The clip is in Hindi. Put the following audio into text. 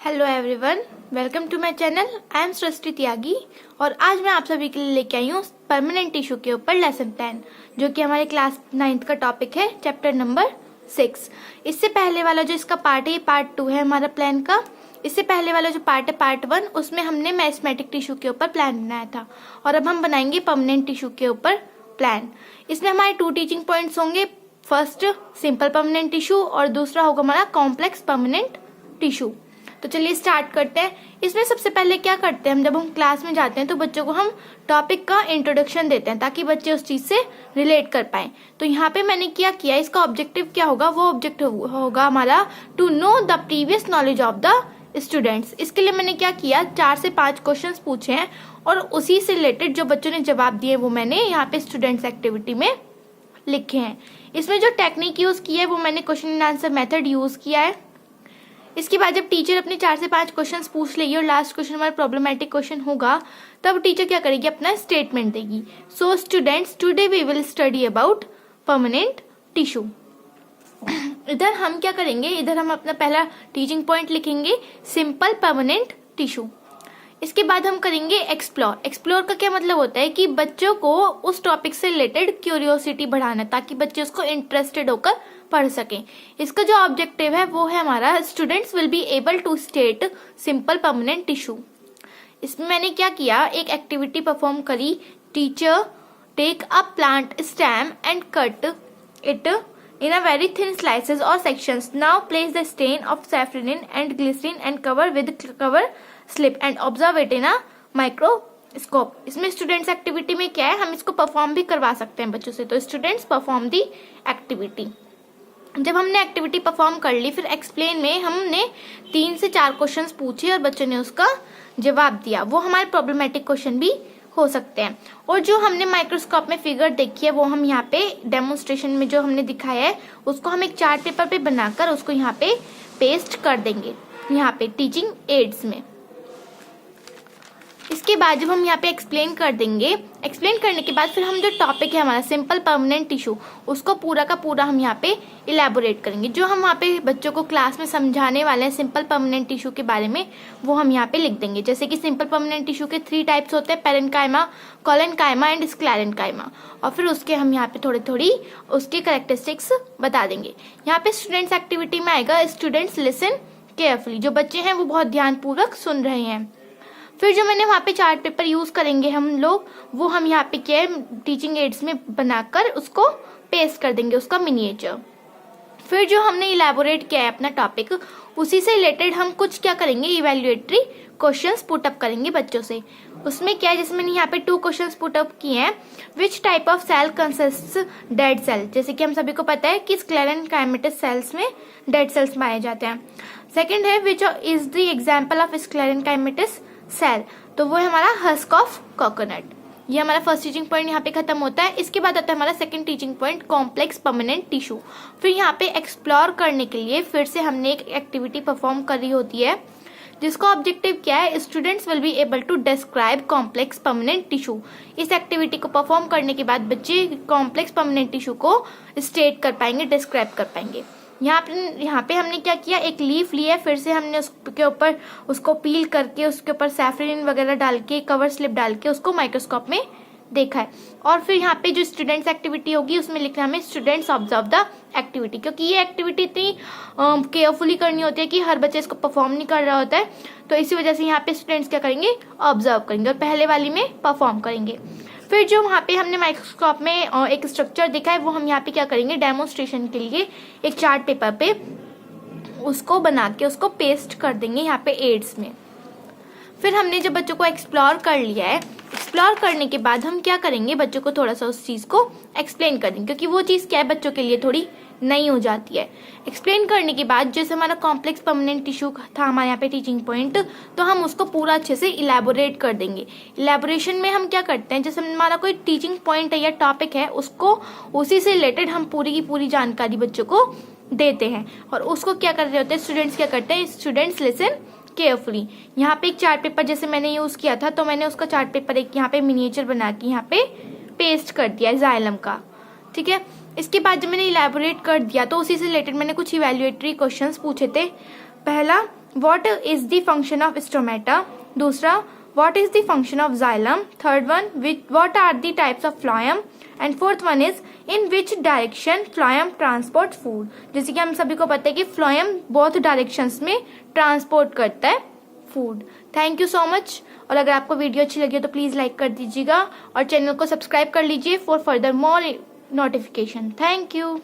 Hello everyone, welcome to my channel. I am Srishti Tyagi और आज मैं आप सभी के लिए लेके आई हूँ परमानेंट टिश्यू के ऊपर लेसन प्लान, जो कि हमारे क्लास 9th का टॉपिक है, चैप्टर नंबर 6। इससे पहले वाला जो इसका पार्ट है, ये पार्ट 2 है हमारा प्लान का। इससे पहले वाला जो पार्ट है, पार्ट 1, उसमें हमने मैथमेटिक टिश्यू के ऊपर प्लान बनाया था और अब हम बनाएंगे परमानेंट टिश्यू के ऊपर प्लान। इसमें हमारे 2 टीचिंग पॉइंट्स होंगे। फर्स्ट सिंपल परमानेंट टिश्यू और दूसरा होगा हमारा कॉम्प्लेक्स परमानेंट टिश्यू। तो चलिए स्टार्ट करते हैं। इसमें सबसे पहले क्या करते हैं, हम जब हम क्लास में जाते हैं तो बच्चों को हम टॉपिक का इंट्रोडक्शन देते हैं ताकि बच्चे उस चीज से रिलेट कर पाए। तो यहाँ पे मैंने क्या किया, इसका ऑब्जेक्टिव क्या होगा, वो ऑब्जेक्टिव होगा हमारा to know the previous knowledge of the students. इसके लिए मैंने क्या किया, 4 से 5 क्वेश्चंस पूछे हैं और उसी से रिलेटेड जो बच्चों ने जवाब दिए वो मैंने यहाँ पे स्टूडेंट्स एक्टिविटी में लिखे हैं। इसमें जो टेक्निक यूज की है वो मैंने question and answer method use किया है। इसके बाद जब टीचर अपने 4 से 5 क्वेश्चंस पूछ लेगी और लास्ट क्वेश्चन हमारा प्रॉब्लमेटिक क्वेश्चन होगा, तब टीचर क्या करेगी, अपना स्टेटमेंट देगी। So students, today we will study about permanent tissue. इधर हम क्या करेंगे, इधर हम अपना पहला टीचिंग पॉइंट लिखेंगे, सिंपल परमानेंट टिश्यू। इसके बाद हम करेंगे एक्सप्लोर। एक्सप्लोर का क्या मतलब होता है कि बच्चों को उस टॉपिक से रिलेटेड क्यूरियोसिटी बढ़ाना, ताकि बच्चे उसको इंटरेस्टेड होकर पढ़ सकें। इसका जो ऑब्जेक्टिव है वो है हमारा students will be able to state simple permanent tissue. इसमें मैंने क्या किया, एक एक्टिविटी परफॉर्म करी। Teacher take a plant stem and cut it in a very thin slices or sections. Now place the stain of saffron and glycerin and cover with cover slip and observe it in a microscope. इसमें स्टूडेंट्स एक्टिविटी में क्या है, हम इसको परफॉर्म भी करवा सकते हैं बच्चों से। तो स्टूडेंट्स परफॉर्म दी एक्टिविटी। जब हमने एक्टिविटी परफॉर्म कर ली, फिर एक्सप्लेन में हमने 3 से 4 क्वेश्चंस पूछे और बच्चों ने उसका जवाब दिया। वो हमारे प्रॉब्लमेटिक क्वेश्चन भी हो सकते हैं। और जो हमने माइक्रोस्कोप में फिगर देखी है वो हम यहाँ पे डेमोन्स्ट्रेशन में जो हमने दिखाया है उसको हम एक चार्ट पेपर पे बनाकर उसको यहाँ पे पेस्ट कर देंगे, यहाँ पे टीचिंग एड्स में। इसके बाद जब हम यहाँ पे एक्सप्लेन कर देंगे, एक्सप्लेन करने के बाद फिर हम जो टॉपिक है हमारा सिंपल परमानेंट टिश्यू, उसको पूरा का पूरा हम यहाँ पे इलेबोरेट करेंगे। जो हम वहाँ पे बच्चों को क्लास में समझाने वाले हैं सिंपल परमानेंट टिश्यू के बारे में, वो हम यहाँ पे लिख देंगे। जैसे कि सिंपल परमानेंट टिश्यू के 3 टाइप्स होते हैं, पेरेन्काइमा, कोलेनकाइमा एंड स्क्लेरेन्काइमा। और फिर उसके हम यहाँ पे थोड़ी उसके कैरेक्टरिस्टिक्स बता देंगे। यहाँ पे स्टूडेंट्स एक्टिविटी में आएगा, स्टूडेंट्स लिसन केयरफुली। जो बच्चे हैं वो बहुत ध्यानपूर्वक सुन रहे हैं। फिर जो मैंने वहाँ पे चार्ट पेपर यूज करेंगे हम लोग, वो हम यहाँ पे क्या टीचिंग एड्स में बनाकर उसको पेस्ट कर देंगे, उसका मिनिएचर। फिर जो हमने इलेबोरेट किया है अपना टॉपिक, उसी से रिलेटेड हम कुछ क्या करेंगे, इवेल्युएटरी क्वेश्चंस पुटअप करेंगे बच्चों से। उसमें क्या है, जैसे मैंने यहाँ पे 2 क्वेश्चंस पुटअप किए हैं। Which type of cell consists dead cell, जैसे कि हम सभी को पता है कि स्क्लेरेन्काइमेटस सेल्स में डेड सेल्स पाए जाते हैं। सेकेंड है which is the example of sclerenchymatous cell, तो वो है हमारा हस्क ऑफ कोकोनट। ये हमारा फर्स्ट टीचिंग पॉइंट यहाँ पे खत्म होता है। इसके बाद आता है हमारा second teaching point, complex permanent tissue. फिर यहाँ पे एक्सप्लोर करने के लिए फिर से हमने एक एक्टिविटी परफॉर्म करी होती है, जिसका ऑब्जेक्टिव क्या है, students will be able to describe complex permanent tissue. इस एक्टिविटी को परफॉर्म करने के बाद बच्चे कॉम्प्लेक्स परमानेंट टिश्यू को स्टेट कर पाएंगे, डिस्क्राइब कर पाएंगे। यहाँ पे हमने क्या किया, एक लीफ लिया, फिर से हमने उसके ऊपर उसको पील करके उसके ऊपर सैफरन वगैरह डाल के कवर स्लिप डाल के उसको माइक्रोस्कोप में देखा है। और फिर यहाँ पे जो स्टूडेंट्स एक्टिविटी होगी उसमें लिखना हमें स्टूडेंट्स ऑब्जर्व द एक्टिविटी, क्योंकि ये एक्टिविटी इतनी केयरफुली करनी होती है कि हर बच्चे इसको परफॉर्म नहीं कर रहा होता है। तो इसी वजह से यहाँ पे स्टूडेंट्स क्या करेंगे, ऑब्जर्व करेंगे और पहले वाली में परफॉर्म करेंगे। फिर जो वहाँ पे हमने माइक्रोस्कोप में एक स्ट्रक्चर देखा है वो हम यहाँ पे क्या करेंगे, डेमोन्स्ट्रेशन के लिए एक चार्ट पेपर पे उसको बना के उसको पेस्ट कर देंगे यहाँ पे एड्स में। फिर हमने जब बच्चों को एक्सप्लोर कर लिया है, एक्सप्लोर करने के बाद हम क्या करेंगे, बच्चों को थोड़ा सा उस चीज को एक्सप्लेन कर देंगे, क्योंकि वो चीज क्या है बच्चों के लिए थोड़ी नई हो जाती है। एक्सप्लेन करने के बाद जैसे हमारा कॉम्प्लेक्स परमानेंट टिश्यू था हमारे यहाँ पे टीचिंग पॉइंट, तो हम उसको पूरा अच्छे से इलेबोरेट कर देंगे। इलेबोरेशन में हम क्या करते हैं, जैसे हमारा कोई टीचिंग पॉइंट है या टॉपिक है, उसको उसी से रिलेटेड हम पूरी की पूरी जानकारी बच्चों को देते हैं। और उसको क्या कर रहे होते हैं स्टूडेंट्स, क्या करते हैं, स्टूडेंट्स लिसन केयरफुली। यहाँ पे एक चार्ट पेपर जैसे मैंने यूज किया था, तो मैंने उसका चार्ट पेपर एक यहाँ पे मिनिएचर बना के यहाँ पे पेस्ट कर दिया जाइलम का, ठीक है। इसके बाद जब मैंने इलेबोरेट कर दिया तो उसी से रिलेटेड मैंने कुछ इवेल्युएटरी क्वेश्चंस पूछे थे। पहला what is the function of stomata, दूसरा what is the function of xylem, third one what are the types of phloem, and fourth one is in which direction phloem transport food. जैसे कि हम सभी को पता है कि फ्लोएम बोथ डायरेक्शंस में ट्रांसपोर्ट करता है food. Thank you so much. और अगर आपको वीडियो अच्छी लगी हो तो प्लीज़ लाइक कर दीजिएगा और चैनल को सब्सक्राइब कर लीजिए for further more notification. Thank you.